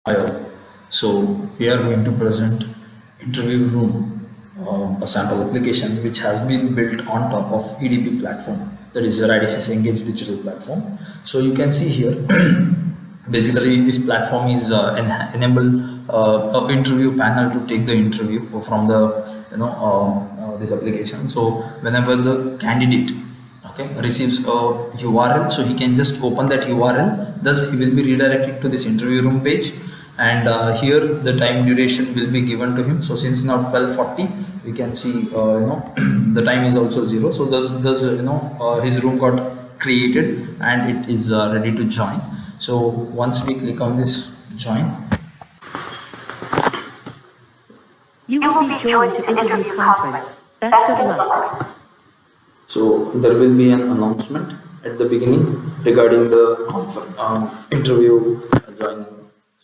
Hi all. So we are going to present interview room, a sample application which has been built on top of EDP platform, that is the Radisys Engage digital platform. So you can see here basically this platform is enable a interview panel to take the interview from the this application. So whenever the candidate receives a URL, so he can just open that URL, thus he will be redirected to this interview room page, and here the time duration will be given to him. So since now 12:40, we can see the time is also 0, so thus his room got created and it is ready to join. So once we click on this join, you will be joined to interview conference. Best of luck. so there will be an announcement at the beginning regarding the interview joining.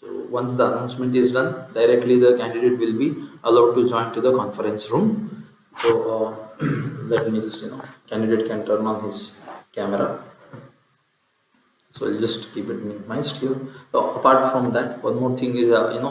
So once the announcement is done, directly the candidate will be allowed to join to the conference room. So let me just candidate can turn on his camera. So I'll just keep it minimized here. Apart from that, one more thing is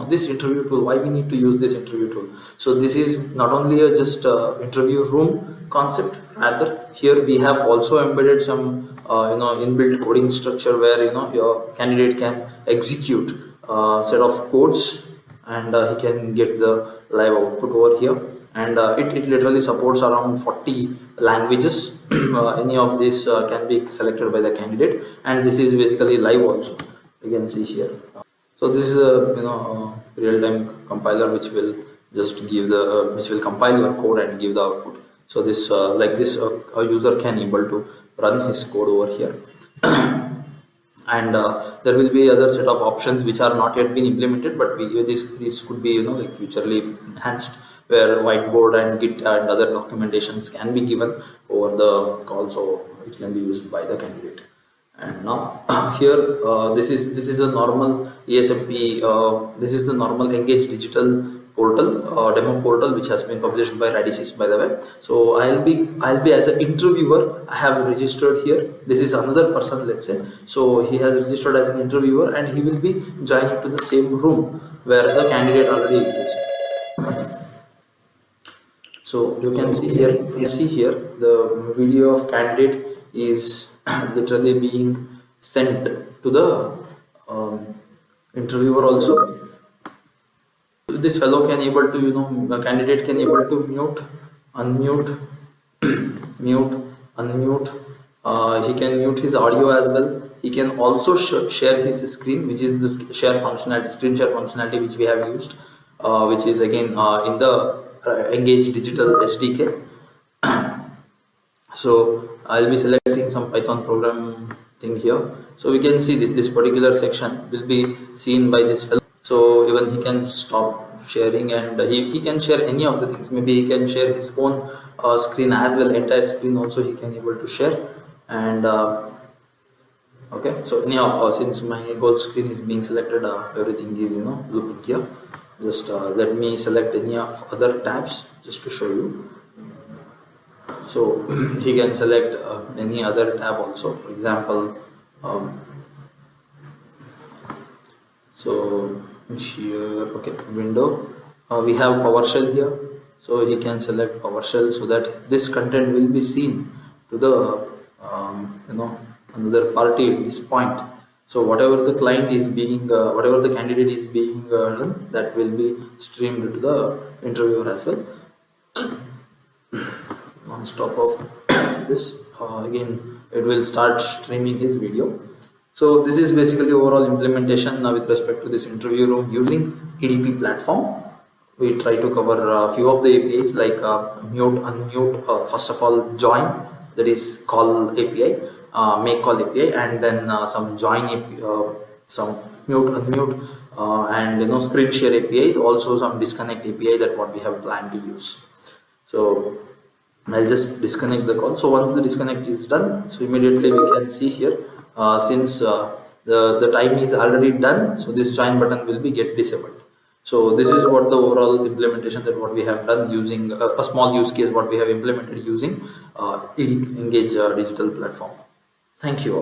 this interview tool. Why we need to use this interview tool? So this is not only a just interview room concept. Rather, here we have also embedded some inbuilt coding structure where your candidate can execute a set of codes and he can get the live output over here. And it literally supports around 40 languages. Any of these can be selected by the candidate, and this is basically live also, you can see here. So this is a real-time compiler which will just give the which will compile your code and give the output. So this like this a user can able to run his code over here. And there will be other set of options which are not yet been implemented, but this could be like futurely enhanced, where Whiteboard and Git and other documentations can be given over the call, so it can be used by the candidate. And now here this is a normal ESMP. This is the normal Engage digital portal, demo portal, which has been published by Radisys, by the way. So I'll be as an interviewer. I have registered here. This is another person, let's say. So he has registered as an interviewer, and he will be joining to the same room where the candidate already exists. So you can see here the video of candidate is literally being sent to the interviewer also. This fellow can able to the candidate can able to mute, unmute, mute, unmute. He can mute his audio as well. He can also share his screen, which is the share functionality, screen share functionality, which we have used, which is again in the Engage digital SDK. So I'll be selecting some Python program thing here. So we can see this particular section will be seen by this fellow. So even he can stop sharing, and he can share any of the things. Maybe he can share his own screen as well, entire screen also he can able to share. And okay, so anyhow, since my whole screen is being selected, everything is looping here. Just let me select any of other tabs just to show you. So he can select any other tab also. For example, so here, okay, window, we have PowerShell here, so he can select PowerShell so that this content will be seen to the another party at this point. So whatever the client is being whatever the candidate is being done, that will be streamed to the interviewer as well. On top of this, again it will start streaming his video. So this is basically overall implementation with respect to this interview room using EDP platform. We try to cover a few of the APIs like mute, unmute, first of all join, that is call API, make call API, and then some join API, some mute, unmute, and screen share APIs, also some disconnect API, that what we have planned to use. So I'll just disconnect the call. So once the disconnect is done, so immediately we can see here, since the time is already done, so this join button will be get disabled. So this is what the overall implementation that what we have done using a small use case what we have implemented using EDP Engage digital platform. Thank you all.